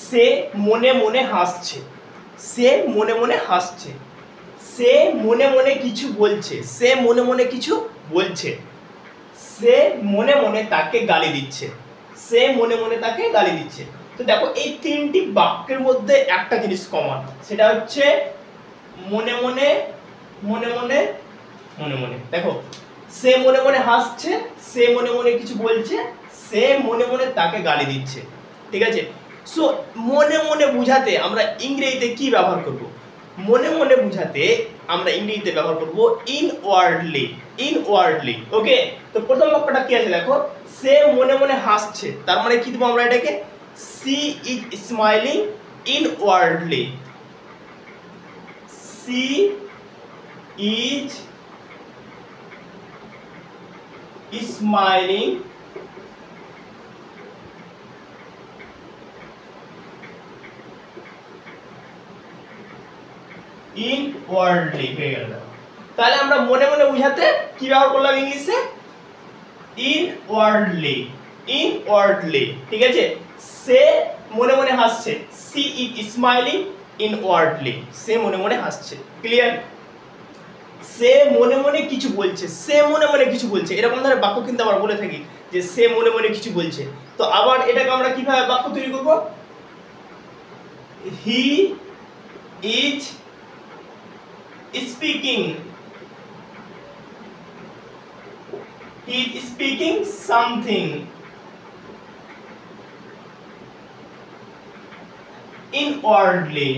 সে মনে মনে হাসছে, সে মনে মনে হাসছে, সে মনে মনে কিছু বলছে, সে মনে মনে কিছু বলছে, সে মনে মনে তাকে গালি দিচ্ছে, সে মনে মনে তাকে গালি দিচ্ছে। তো দেখো এই তিনটি বাক্যের মধ্যে একটা জিনিস কমন, সেটা হচ্ছে মনে মনে মনে মনে মনে মনে। দেখো সে মনে মনে হাসছে, সে মনে মনে কিছু বলছে, সে মনে মনে তাকে গালি দিচ্ছে, ঠিক আছে। সো মনে মনে বুঝাতে আমরা ইংরেজিতে কি ব্যবহার করব? মনে মনে বুঝাতে আমরা ইংরেজিতে ব্যবহার করব ইনওয়ার্ডলি, ইনওয়ার্ডলি। ওকে, তো প্রথম বাক্যটা কি আছে দেখো, সে মনে মনে হাসছে, তার মানে কি দেবো আমরা এটাকে, she is smiling inwardly, she is smiling inwardly হয়ে গেল। তাহলে আমরা মনে মনে বুঝাতে কি ব্যবহার করলাম ইংলিশে, ইনওয়ার্ডলি, ইনওয়ার্ডলি, ঠিক আছে। সে মনে মনে হাসছে, সি ইজ স্মাইলিং ইনওয়ার্ডলি, সে মনে মনে হাসছে, ক্লিয়ার। সে মনে মনে কিছু বলছে, সে মনে মনে কিছু বলছে, এরকম ধরনের বাক্য কিন্তু আমরা বলে থাকি যে সে মনে মনে কিছু বলছে। তো আবার এটাকে আমরা কিভাবে বাক্য তৈরি করব, he is speaking, he is speaking something inwardly,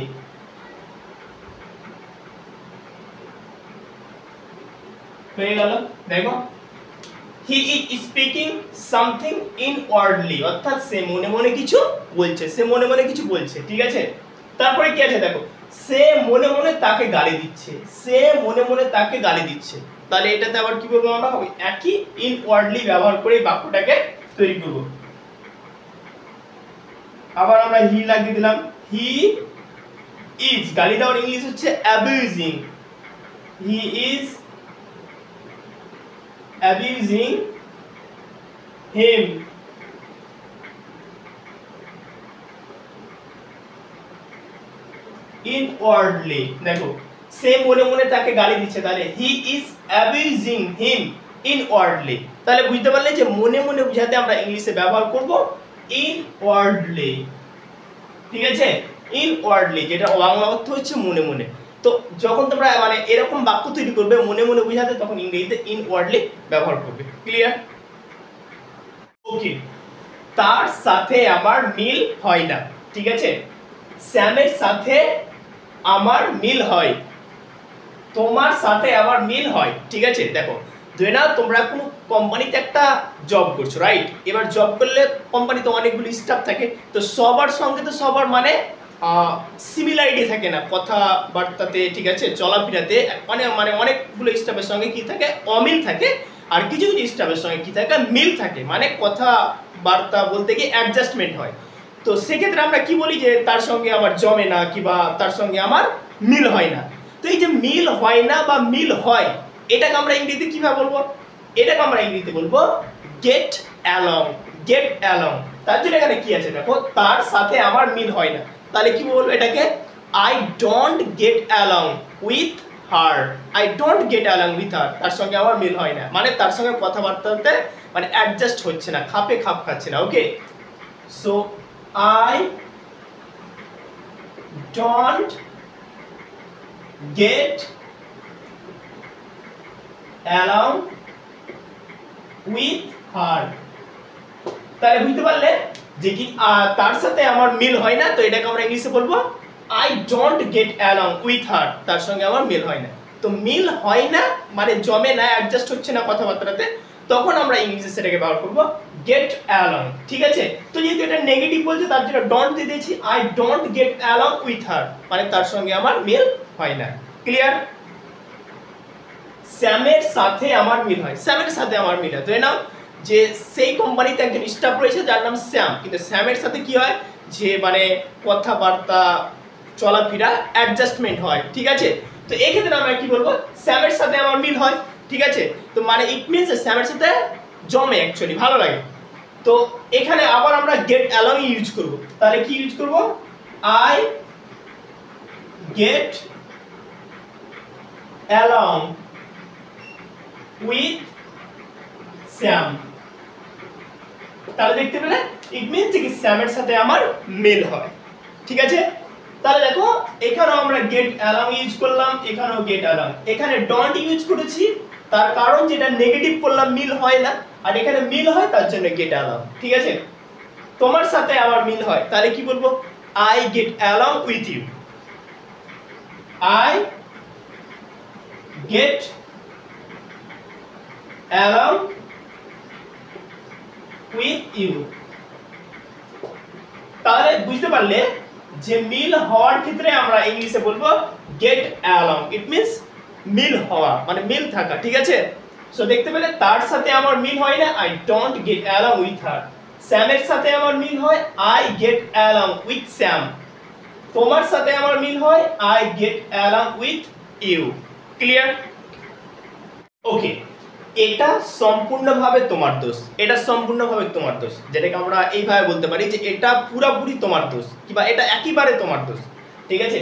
হয়ে গেল। দেখো he is speaking something inwardly, অর্থাৎ সে মনে মনে কিছু বলছে, সে মনে মনে কিছু বলছে, ঠিক আছে। তারপরে কি আছে দেখো, সে মনে মনে তাকে গালি দিচ্ছে, সে মনে মনে তাকে গালি দিচ্ছে। তাহলে এটাতে আবার কি বলবো আমরা, ওই একই ইনওয়ার্ডলি ব্যবহার করে বাক্যটাকে তৈরি করব। আবার আমরা হি লাগিয়ে দিলাম, হি ইজ, গালি দেওয়ার ইংলিশ হচ্ছে অ্যাবিউজিং, হি ইজ অ্যাবিউজিং হিম, ইনওয়ার্ডলি। দেখো সে মনে মনে তাকে গালি দিচ্ছে, তাহলে হি ইজ অ্যাবিউজিং হিম ইনওয়ার্ডলি। তাহলে বুঝতে পারলে যে মনে মনে বুঝাতে আমরা ইংলিশে ব্যবহার করব ইনওয়ার্ডলি, ঠিক আছে, ইনওয়ার্ডলি, যেটা বাংলা অর্থ হচ্ছে মনে মনে। তো যখন তোমরা মানে এরকম বাক্য তৈরি করবে মনে মনে বুঝাতে, তখন ইংরেজিতে ইনওয়ার্ডলি ব্যবহার করবে, ক্লিয়ার। ওকে, তার সাথে আমার মিল হয় না, ঠিক আছে। স্যামের সাথে আমার মিল হয়, তোমার সাথে আমার মিল হয়, ঠিক আছে। দেখো ধরে নাও তোমরা কোনো কোম্পানিতে একটা জব করছো, রাইট। এবার জব করলে কোম্পানিতে অনেকগুলো স্টাফ থাকে, তো সবার সঙ্গে তো সবার মানে সিমিলারিটি থাকে না কথাবার্তাতে, ঠিক আছে, চলাফেরাতে অনেকগুলো স্টাফের সঙ্গে কি থাকে, অমিল থাকে। আর কিছু কিছু স্টাফের সঙ্গে কি থাকে, মিল থাকে, মানে কথাবার্তা বলতে গিয়ে অ্যাডজাস্টমেন্ট হয়। তো সেক্ষেত্রে আমরা কি বলি যে তার সঙ্গে আমার জমে না, কিংবা তার সঙ্গে আমার মিল হয় না। তো এই যে মিল হয় না বা মিল হয়, এটাকে আমরা ইংরেজিতে কিভাবে বলবো, এটাকে আমরা ইংরেজিতে বলবো গেট অ্যালং, গেট অ্যালং। তার জন্য এখানে কি আছে দেখো, তার সাথে আমার মিল হয় না, তাহলে কি বলবো এটাকে, I don't get along with her, I don't get along with হার, তার সঙ্গে আমার মিল হয় না, মানে তার সঙ্গে কথাবার্তাতে মানে অ্যাডজাস্ট হচ্ছে না, খাপে খাপ খাচ্ছে না। ওকে, so I don't get along with her, তাহলে বুঝতে পারলে যে কি তার সাথে আমার মিল হয় না, তো এটাকে আমরা ইংলিশে বলবো I don't get along with her, তার সঙ্গে আমার মিল হয় না। তো মিল হয় না মানে জমে না, অ্যাডজাস্ট হচ্ছে না কথাবার্তাতে, তখন আমরা ইংলিশে সেটাকে ব্যবহার করব গেট অ্যালং, ঠিক আছে। তো যেহেতু এটা নেগেটিভ বলছে তার জন্য ডোন্ট দিয়ে দিয়েছি, I don't get along with হার, মানে তার সঙ্গে আমার মিল হয় না, ক্লিয়ার। স্যামের সাথে আমার মিল হয়, স্যামের সাথে আমার মিল হয়, ধরে নাও যে সেই কোম্পানিতে একজন স্টাফ রয়েছে যার নাম শ্যাম, কিন্তু শ্যামের সাথে কি হয় যে মানে কথাবার্তা চলাফেরা অ্যাডজাস্টমেন্ট হয়, ঠিক আছে। তো এই ক্ষেত্রে আমরা কি বলবো, স্যামের সাথে আমার মিল হয়, ঠিক আছে। তো মানে ইট মিনস স্যামের সাথে জমে, অ্যাকচুয়ালি ভালো লাগে। তো এখানে আবার আমরা গেট অ্যালং ইউজ করব, তাহলে কি ইউজ করব, I get along with Sam. তাহলে দেখতে পেলে ইট মিন্স যে স্যামের সাথে আমার মেল হয়। ঠিক আছে, তাহলে দেখো এখানেও আমরা গেট অ্যালং ইউজ করলাম, এখানেও গেট অ্যালং, এখানে ডন্ট ইউজ করেছি তার কারণ যেটা নেগেটিভ করলাম মিল হয় না, আর এখানে মিল হয় তার জন্য গেট অ্যালং। ঠিক আছে, তোমার সাথে আমার মিল হয় তাহলে কি বলবো, I get along with you, I get along with you. তাহলে বুঝতে পারলে যে মিল হওয়ার ক্ষেত্রে আমরা ইংলিশে বলবো গেট অ্যালং, ইট মিন্স মিল হওয়া মানে মিল থাকা। ঠিক আছে, সো দেখতে পেলে তার সাথে আমার মিল হয় না, I don't get along with her. স্যামের সাথে আমার মিল হয়, I get along with Sam. তোমার সাথে আমার মিল হয়, I get along with you. Clear? Okay, এটা সম্পূর্ণভাবে তোমার দোষ, এটা সম্পূর্ণভাবে তোমার দোষ, যেটাকে আমরা এইভাবে বলতে পারি যে এটা পুরোপুরি তোমার দোষ কিংবা এটা একেবারে তোমার দোষ। ঠিক আছে,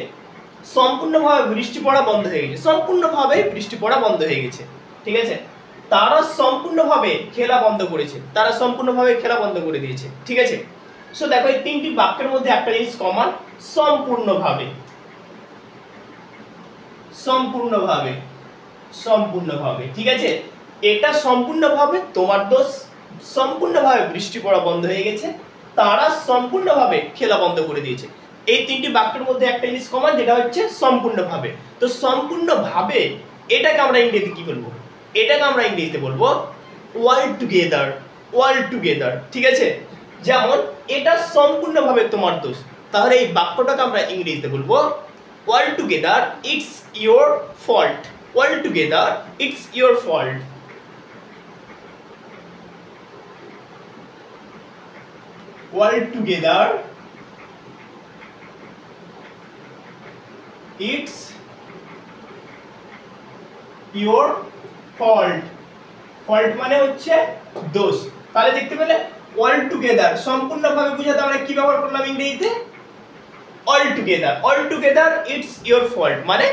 সম্পূর্ণভাবে বৃষ্টি পড়া বন্ধ হয়ে গেছে, সম্পূর্ণভাবে বৃষ্টি পড়া বন্ধ হয়ে গেছে। ঠিক আছে, তারা সম্পূর্ণভাবে খেলা বন্ধ করেছে, তারা সম্পূর্ণভাবে খেলা বন্ধ করে দিয়েছে। ঠিক আছে, সো দেখো এই তিনটি বাক্যের মধ্যে একটা জিনিস কমন, সম্পূর্ণভাবে, সম্পূর্ণভাবে, সম্পূর্ণভাবে। ঠিক আছে, এটা সম্পূর্ণভাবে তোমার দোষ, সম্পূর্ণভাবে বৃষ্টি পড়া বন্ধ হয়ে গেছে, তারা সম্পূর্ণভাবে খেলা বন্ধ করে দিয়েছে। এই তিনটি বাক্যের মধ্যে একটা জিনিস কমন, যেটা হচ্ছে সম্পূর্ণভাবে। তো সম্পূর্ণভাবে এটাকে আমরা ইংরেজিতে কি বলবো, এটাকে আমরা ইংরেজিতে বলবো অল টুগেদার, অল টুগেদার। ঠিক আছে, যেমন এটা সম্পূর্ণভাবে তোমার দোষ, তাহলে এই বাক্যটাকে আমরা ইংরেজিতে বলবো all together it's your fault, all together it's your fault. All together it's your fault, fault মানে হচ্ছে দোষ। তাহলে দেখতে পেলে all together সম্পূর্ণভাবে বোঝাতে আমরা কি ব্যবহার করলাম ইংরেজিতে, all together, all together it's your fault মানে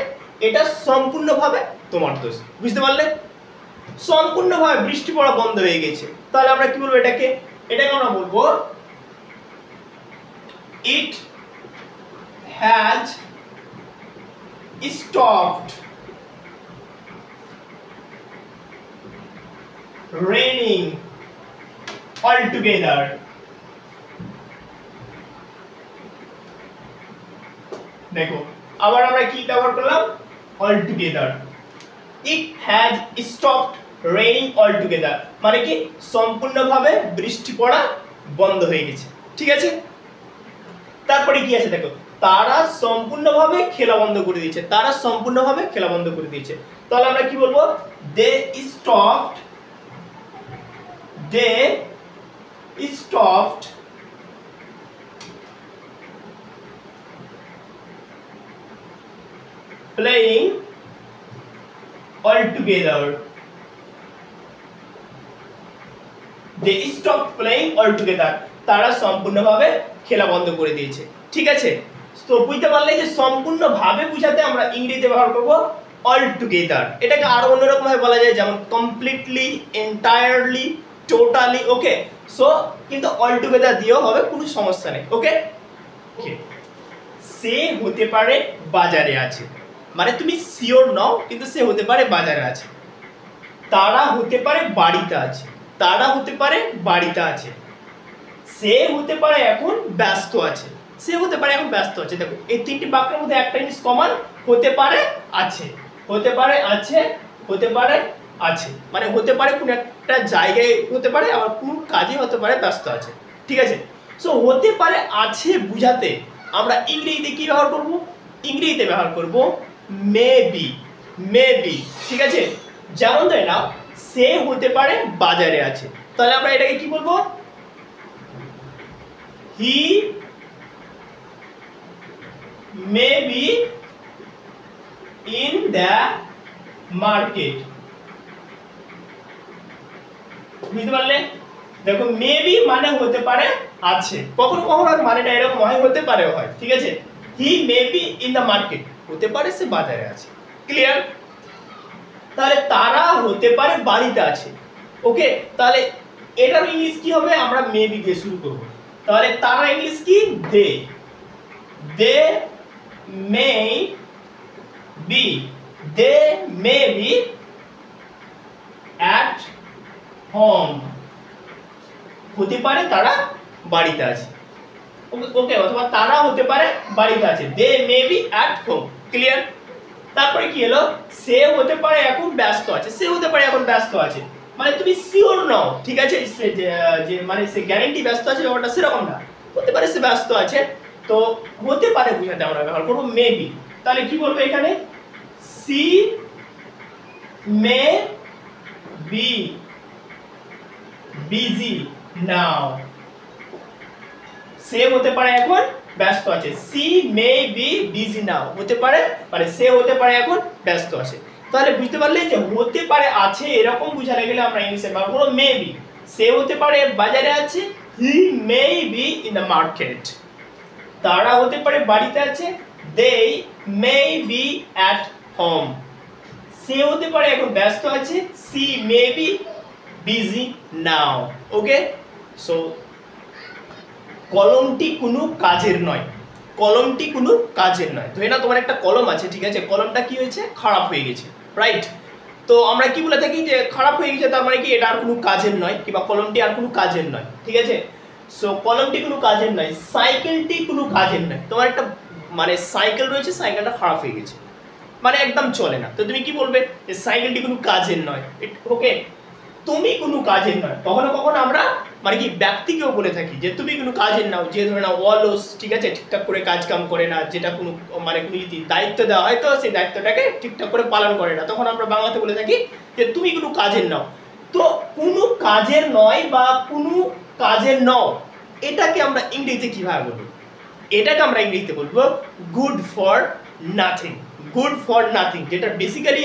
এটা সম্পূর্ণভাবে তোমার দোষ। বুঝতে পারলে, সম্পূর্ণভাবে বৃষ্টি পড়া বন্ধ হয়ে গেছে, তাহলে আমরা কি বলবো এটাকে, এটাকে আমরা বলবো it has stopped raining altogether। দেখো আবার আমরা কি ব্যবহার করলাম, altogether, it has stopped raining altogether মানে কি সম্পূর্ণভাবে বৃষ্টি পড়া বন্ধ হয়ে গেছে। ঠিক আছে, তারপরে কি আছে দেখো, তারা সম্পূর্ণভাবে খেলা বন্ধ করে দিয়েছে, তারা সম্পূর্ণভাবে খেলা বন্ধ করে দিয়েছে, তাহলে আমরা কি বলবো, দে স্টপড, দে স্টপড প্লেইং altogether, দে স্টপড প্লেইং altogether তারা সম্পূর্ণভাবে খেলা বন্ধ করে দিয়েছে। ঠিক আছে, তো বুঝতে পারলে যে সম্পূর্ণভাবে বোঝাতে আমরা ইংরেজিতে ব্যবহার করব অল টুগেদার। এটাকে আরো অন্যরকম ভাবে বলা যায়, যেমন কমপ্লিটলি, এন্টায়ারলি, টোটালি। ওকে, সো কিন্তু অল টুগেদার দিয়েও হবে, কোনো সমস্যা নেই। ওকে, ওকে, সে হতে পারে বাজারে আছে মানে তুমি শিওর নাও, কিন্তু সে হতে পারে বাজারে আছে। তারা হতে পারে বাড়িতে আছে, তারা হতে পারে বাড়িতে আছে। সে হতে পারে এখন ব্যস্ত আছে, সে হতে পারে এখন ব্যস্ত আছে। দেখো এই তিনটি বাক্যের মধ্যে একটা জিনিস কমন, হতে পারে আছে, হতে পারে আছে, হতে পারে আছে মানে হতে পারে কোন একটা জায়গায় হতে পারে, আবার কোন কাজে হতে পারে ব্যস্ত আছে। ঠিক আছে, সো হতে পারে আছে বুঝাতে আমরা ইংরেজিতে কি ব্যবহার করব, ইংরেজিতে ব্যবহার করব মেবি, মেবি। ঠিক আছে, যেমন ধরে নাও সে হতে পারে বাজারে আছে, তাহলে আমরা এটাকে কি বলবো, he may be in the market। বুঝতে পারলে, দেখো মেবি মানে হতে পারে আছে, কখনো কখনো মানেটা এরকম হয়, হতে পারে হয়, ঠিক আছে। He may be in the market, হতে পারে সে বাজারে আছে, ক্লিয়ার। তাহলে তারা হতে পারে বাড়িতে আছে, ওকে। তাহলে এটার ইংলিশ কি হবে, আমরা মেবি দিয়ে শুরু করব। তাহলে তারা ইংলিশ কি, they may be, they may be at home, হতে পারে তারা বাড়িতে আছে, ওকে। অথবা তারা হতে পারে বাড়িতে আছে, they may be at home, clear. তারপরে কি হলো, সে হতে পারে এখন ব্যস্ত আছে, সে হতে পারে এখন ব্যস্ত আছে, মানে তুমি শিওর নও, ঠিক আছে, যে মানে সে গ্যারান্টি ব্যস্ত আছে ব্যাপারটা সেরকম না, হতে পারে সে ব্যস্ত আছে। তো হতে পারে বুঝাতে আমরা ব্যবহার করবো মেবি। তাহলে কি বলবো এখানে, she may be busy now, সে হতে পারে এখন ব্যস্ত আছে, she may be busy now, হতে পারে মানে সে হতে পারে এখন ব্যস্ত আছে। তাহলে বুঝতে পারলে যে হতে পারে আছে এরকম বুঝাতে গেলে আমরা ইংলিশে ব্যবহার করব মেবি। সে হতে পারে বাজারে আছে, he may be in the market. তারা হতে পারে বাড়িতে আছে, they may be at home. সে হতে পারে এখন ব্যস্ত আছে, she may be busy now, okay. So কলমটি কোনো কাজের নয়, কলমটি কোনো কাজের নয়। ধরে না তোমার একটা কলম আছে, ঠিক আছে, কলমটা কি হয়েছে, খারাপ হয়ে গেছে, রাইট। তো আমরা কি বলে থাকি যে খারাপ হয়ে গেছে, তার মানে কি এটা আর কোনো কাজের নয়, কিংবা কলমটি আর কোনো কাজের নয়, ঠিক আছে। সো কলমটি কোনো কাজের নয়, সাইকেলটি কোনো কাজের নয়। তোমার একটা মানে সাইকেল রয়েছে, সাইকেলটা খারাপ হয়ে গেছে, মানে একদম চলে না, তো তুমি কি বলবে যে সাইকেলটি কোনো কাজের নয়, ওকে। তুমি কোনো কাজের নয়, কখনো কখনো আমরা মানে কি ব্যক্তিকেও বলে থাকি যে তুমি কোনো কাজের নাও, যে ধরে নাও অলস, ঠিক আছে, ঠিকঠাক করে কাজ কাম করে না, যেটা কোনো মানে কোনো যদি দায়িত্ব দেওয়া হয় তো সেই দায়িত্বটাকে ঠিকঠাক করে পালন করে না, তখন আমরা বাংলাতে বলে থাকি যে তুমি কোনো কাজের নাও। তো কোনো কাজের নয় বা কোনো কাজের নও, এটাকে আমরা ইংরেজিতে কিভাবে বলবো, এটাকে আমরা ইংরেজিতে বলবো good for nothing, good for nothing, যেটা বেসিক্যালি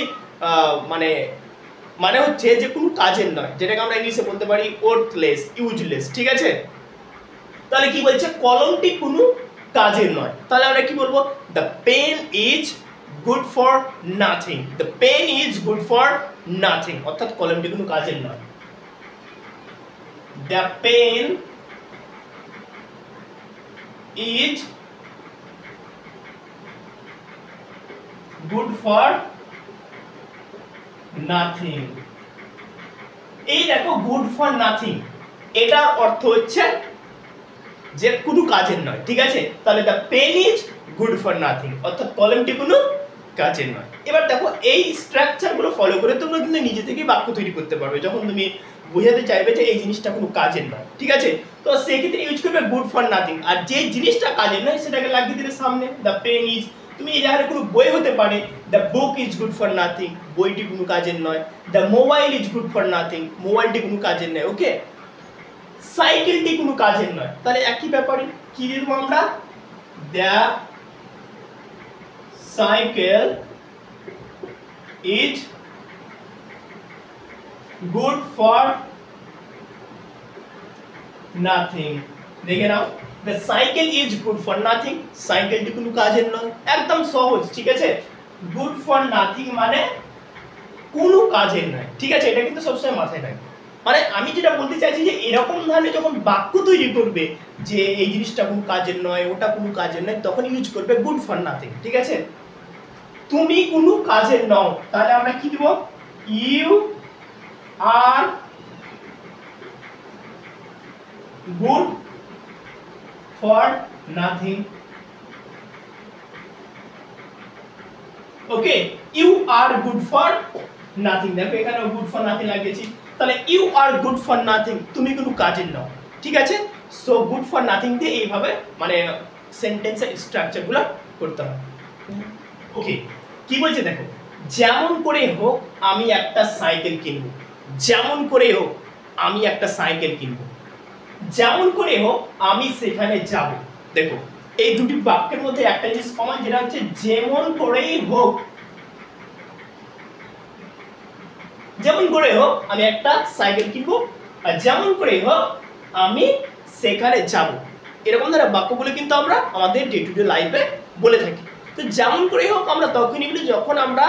মানে মানে হচ্ছে যে কোনো কাজের নয়, যেটাকে আমরা ইংলিশে বলতে পারি ওয়ার্থলেস, ইউজলেস, ঠিক আছে। তাহলে কি বলছে, কলমটি কোনো কাজের নয়, তাহলে আমরা কি বলবো, the pen is good for nothing, the pen is good for nothing, অর্থাৎ কলমটি কোনো কাজের নয়। The pen is good for nothing. এই দেখো গুড ফর নাথিং, এটার অর্থ হচ্ছে যে কোনো কাজের নয়, ঠিক আছে। তাহলে the pen is good for nothing, অর্থাৎ কলমটি কোনো কাজের নয়। এবার দেখো এই স্ট্রাকচারগুলো ফলো করে তোমরা কিন্তু নিজে থেকেই বাক্য তৈরি করতে পারবে, যখন তুমি বোঝাতে চাইবে যে এই জিনিসটা কোনো কাজের নয়, ঠিক আছে। তো সেক্ষেত্রে ইউজ করবে গুড ফর নাথিং, আর যে জিনিসটা কাজের নয় সেটাকে লাগিয়ে দিলে সামনে দ্য পেন ইজ। তুমি এই জায়গায় কোনো বই হতে পারে, the book is good for nothing, বইটি কোনো কাজের নয়। The mobile is good for nothing, মোবাইলটি কোনো কাজের নয়, ওকে। সাইকেলটি কোনো কাজের নয়, তাহলে একই ব্যাপারে কি দেব আমরা, the cycle is good for nothing. দেখে নাও, the cycle is good for nothing, সাইকেলটি কোনো কাজের নয়, একদম সহজ, ঠিক আছে। গুড ফর নাথিং মানে কোনো কাজের নয়, ঠিক আছে, এটা কিন্তু সবসময় মাথায় রাখবে। মানে আমি যেটা বলতে চাইছি যে এরকম ধরনের যখন বাক্য তৈরি করবে যে এই জিনিসটা কোনো কাজের নয়, ওটা কোনো কাজের নয়, তখন ইউজ করবে গুড ফর নাথিং, ঠিক আছে। তুমি কোনো কাজের নও, তাহলে আমরা কি দেব, you are good for nothing, okay. You are good for nothing, দেখো এখানে গুড ফর নাথিং লাগিয়েছি, তাহলে you are good for nothing, তুমি কোনো কাজের নও, ঠিক আছে। সো গুড ফর নাথিং দিয়ে এইভাবে মানে সেন্টেন্সের স্ট্রাকচারগুলো করতে হবে, ওকে। কি বলছে দেখো, যেমন করে হোক আমি একটা সাইকেল কিনবো, যেমন করে হোক আমি একটা সাইকেল কিনবো, যেমন করে হোক আমি সেখানে যাব। দেখো এই দুটি বাক্যের মধ্যে একটা জিনিস কমন, যেটা হচ্ছে যেমন করেই হোক, যেমন করে হোক আমি একটা সাইকেল কিনবো, আর যেমন করে হোক আমি সেখানে যাব। এরকম ধরনের বাক্যগুলো কিন্তু আমরা আমাদের ডে টু ডে লাইফে বলে থাকি। তো যেমন করে হোক আমরা তখনই বলি যখন আমরা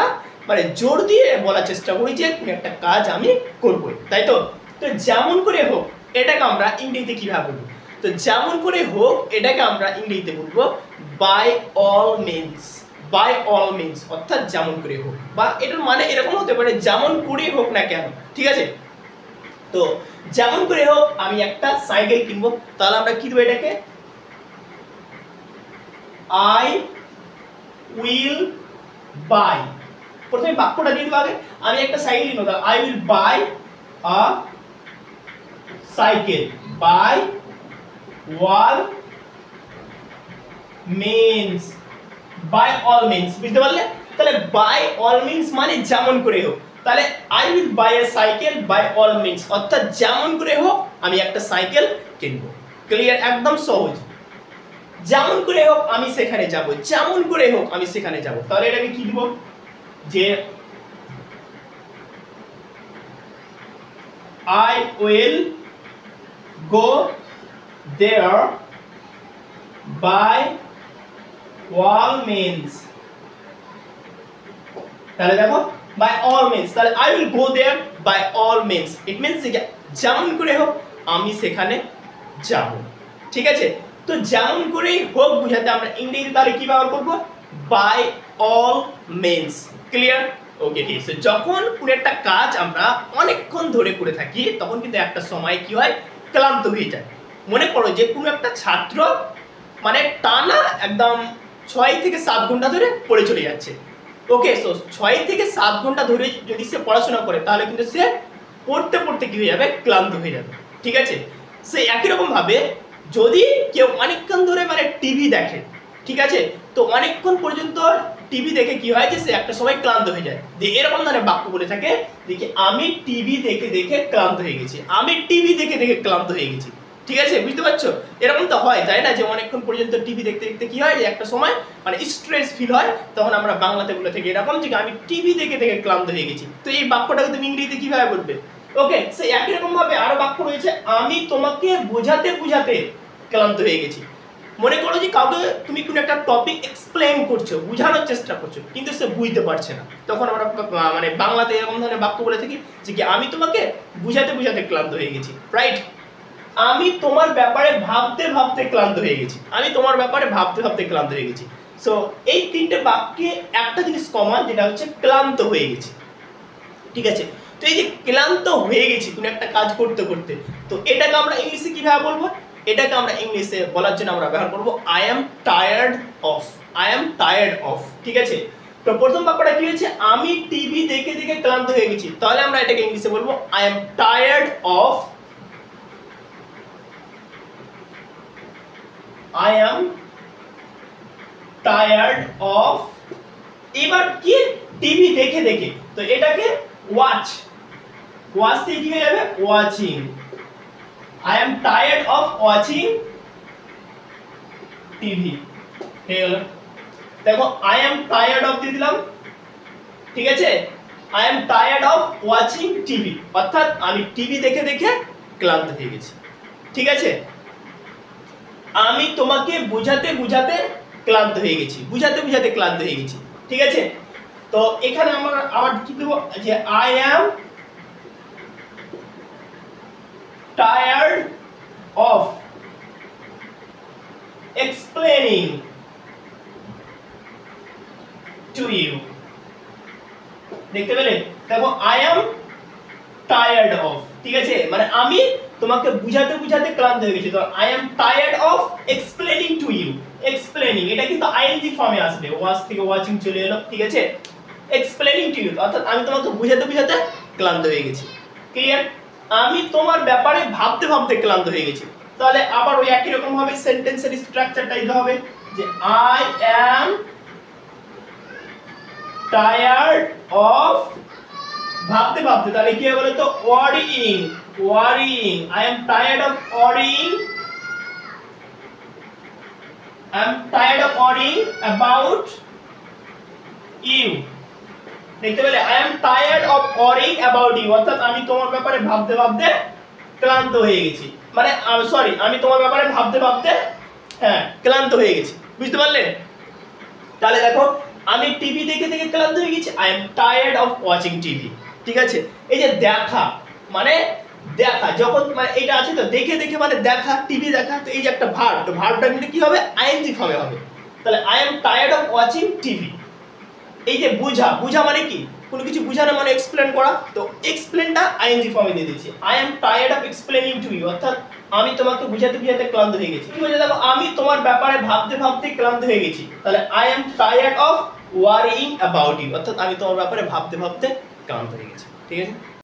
মানে জোর দিয়ে বলার চেষ্টা করি যে কোনো একটা কাজ আমি করবো, তাই তো। তো যেমন করে হোক এটাকে আমরা ইংরেজিতে কিভাবে বলবো? তো যেমন করে হোক এটাকে আমরা ইংরেজিতে বলবো by all means. By all means অর্থাৎ যেমন করে হোক, বা এটার মানে এরকম হতে পারে যেমন করে হোক না কেন, ঠিক আছে। তো যেমন করে হোক আমি একটা সাইকেল কিনবো, তাহলে আমরা কি দেবো এটাকে? I will by. প্রথমে বাক্যটা দিয়ে দেবো আগে, আমি একটা সাইকেল কিনবো, তাহলে I will buy a cycle by all means. By all means, বুঝতে পারলে? তাহলে বাই অল মিনস মানে যেমন করে হোক। তাহলে I will buy a cycle by all means অর্থাৎ যেমন করে হোক আমি একটা সাইকেল কিনবো। ক্লিয়ার? একদম সহজ। যেমন করে হোক আমি সেখানে যাব, যেমন করে হোক আমি সেখানে যাব, তাহলে এটাকে কি দিব? যে I will go there by all means। তাহলে দেখো by all means, তাহলে I will go there by all means, it means যেমন করে হোক আমি সেখানে যাব, ঠিক আছে। তো যেমন করেই হোক বুঝাতে আমরা ইংরেজি তাহলে কি ব্যবহার করব? by all means। ক্লিয়ার? ওকে, ঠিক আছে। যখন কোনো একটা কাজ আমরা অনেকক্ষণ ধরে করে থাকি তখন কিন্তু একটা সময় কি হয়? ক্লান্ত হয়ে যায়। মনে করো যে কোনো একটা ছাত্র মানে টানা একদম 6 থেকে 7 ঘন্টা ধরে পড়ে চলে যাচ্ছে। ওকে, সো 6 থেকে 7 ঘন্টা ধরে যদি সে পড়াশোনা করে তাহলে কিন্তু সে পড়তে পড়তে কি হয়ে যাবে? ক্লান্ত হয়ে যাবে, ঠিক আছে। সে একই রকম ভাবে যদি কেউ অনেকক্ষণ ধরে মানে টিভি দেখে, ঠিক আছে, তো অনেকক্ষণ পর্যন্ত টিভি দেখে কি হয় যে সে একটা সময় ক্লান্ত হয়ে যায়। যে এরকম ধরনের বাক্য বলে থাকে দেখি আমি টিভি দেখে দেখে ক্লান্ত হয়ে গেছি, আমি টিভি দেখে দেখে ক্লান্ত হয়ে গেছি, ঠিক আছে, বুঝতে পারছো? এরকম তো হয়, তাই না? যে অনেকক্ষণ পর্যন্ত টিভি দেখতে দেখতে কি হয় যে একটা সময় মানে স্ট্রেস ফিল হয়, তখন আমরা বাংলাতে বলে থাকি এরকম যে আমি টিভি দেখে দেখে ক্লান্ত হয়ে গেছি। তো এই বাক্যটাকে তুমি ইংরেজিতে কিভাবে বলবে? ওকে, সে একই রকম ভাবে আরো বাক্য রয়েছে আমি তোমাকে বোঝাতে বোঝাতে ক্লান্ত হয়ে গেছি। মনে করো যে কাউকে তুমি কোনো একটা টপিক এক্সপ্লেইন করছো, বোঝানোর চেষ্টা করছো, কিন্তু সে বুঝতে পারছে না, তখন আমরা মানে বাংলাতে এরকম ধরনের বাক্য বলে থাকি যে কি আমি তোমাকে বোঝাতে বোঝাতে ক্লান্ত হয়ে গেছি, রাইট? আমি তোমার ব্যাপারে ভাবতে ভাবতে ক্লান্ত হয়ে গেছি, আমি তোমার ব্যাপারে ভাবতে ভাবতে ক্লান্ত হয়ে গেছি। সো এই তিনটে বাক্যে একটা জিনিস কমন, যেটা হচ্ছে ক্লান্ত হয়ে গেছি, ঠিক আছে। তো এই যে ক্লান্ত হয়ে গেছি কোনো একটা কাজ করতে করতে, তো এটাকে আমরা ইংলিশে কিভাবে বলবো? এটাকে আমরা ইংলিশে বলার জন্য আমরা ব্যবহার করব I am tired of. I am tired of, ঠিক আছে। তো প্রথম বাক্যটা কি হয়েছে? আমি টিভি দেখে দেখে ক্লান্ত হয়ে গেছি, তাহলে আমরা এটাকে ইংলিশে বলবো I am tired of. I am tired of। এবার কি? টিভি দেখে দেখে, তো এটাকে ওয়াচ। ওয়াচ থেকে কি হয়ে যাবে? Watching. I am tired of watching TV। হয়ে গেল। দেখো I am tired of দিয়ে দিলাম, ঠিক আছে। I am tired of watching TV অর্থাৎ আমি টিভি দেখে দেখে ক্লান্ত হয়ে গেছি, ঠিক আছে। আমি তোমাকে বুঝাতে বুঝাতে ক্লান্ত হয়ে গেছি, বুঝাতে বুঝাতে ক্লান্ত হয়ে গেছি, ঠিক আছে। তো এখানে আমরা আবার কি দেব? যে I am tired of explaining to you. দেখতে পেলে? দেখো আই অ্যাম টায়ার্ড অফ, ঠিক আছে, মানে আমি তোমাকে বুঝাতে বুঝাতে ক্লান্ত হয়ে গেছি। তো I am tired of explaining to you. Explaining এটা কিন্তু আইএনজি ফর্মে আসবে, ওয়াচ থেকে ওয়াচিং চলে এলো, ঠিক আছে। এক্সপ্লেনিং টু ইউ অর্থাৎ আমি তোমাকে বুঝাতে বুঝাতে ক্লান্ত হয়ে গেছি, ক্লিয়ার। আমি তোমার ব্যাপারে ভাবতে ভাবতে ক্লান্ত হয়ে গেছি, তাহলে আবার ওই একই রকম ভাবে সেন্টেন্সের স্ট্রাকচারটা দিতে হবে যে আই অ্যাম টায়ার্ড অফ ভাবতে ভাবতে, তাহলে কি হবে বলো তো? Worrying. Worrying, I am tired of worrying. I am tired of worrying about you. দেখতে পেলে? I am tired of worrying about you অর্থাৎ আমি তোমার ব্যাপারে ভাবতে ভাবতে ক্লান্ত হয়ে গেছি, মানে সরি আমি তোমার ব্যাপারে ভাবতে ভাবতে হ্যাঁ ক্লান্ত হয়ে গেছি, বুঝতে পারলে? তাহলে দেখো আমি টিভি দেখে দেখে ক্লান্ত হয়ে গেছি, I am tired of watching TV. ঠিক আছে, এই যে দেখা মানে দেখা যখন মানে এটা আছে তো দেখে দেখে মানে দেখা টিভি দেখা, তো এই যে একটা ভার্ব, তো ভার্বটা কিন্তু কি হবে আইএনজি ফর্মে হবে। তাহলে I am tired of watching TV. এই যে বুঝা, বুঝা মানে কি কোনো কিছু বুঝানো মানে এক্সপ্লেন করা, তো এক্সপ্লেনটা আইএনজি ফর্মে দিয়ে দিয়েছি, I am tired of explaining to you, অর্থাৎ আমি তোমাকে বুঝাতে বুঝাতে ক্লান্ত হয়ে গেছি। কি বলে দেখো আমি তোমার ব্যাপারে ভাবতে ভাবতে ক্লান্ত হয়ে গেছি, তাহলে I am tired of worrying about you, অর্থাৎ আমি তোমার ব্যাপারে ভাবতে ভাবতে ক্লান্ত হয়ে গেছি। ঠিক আছে।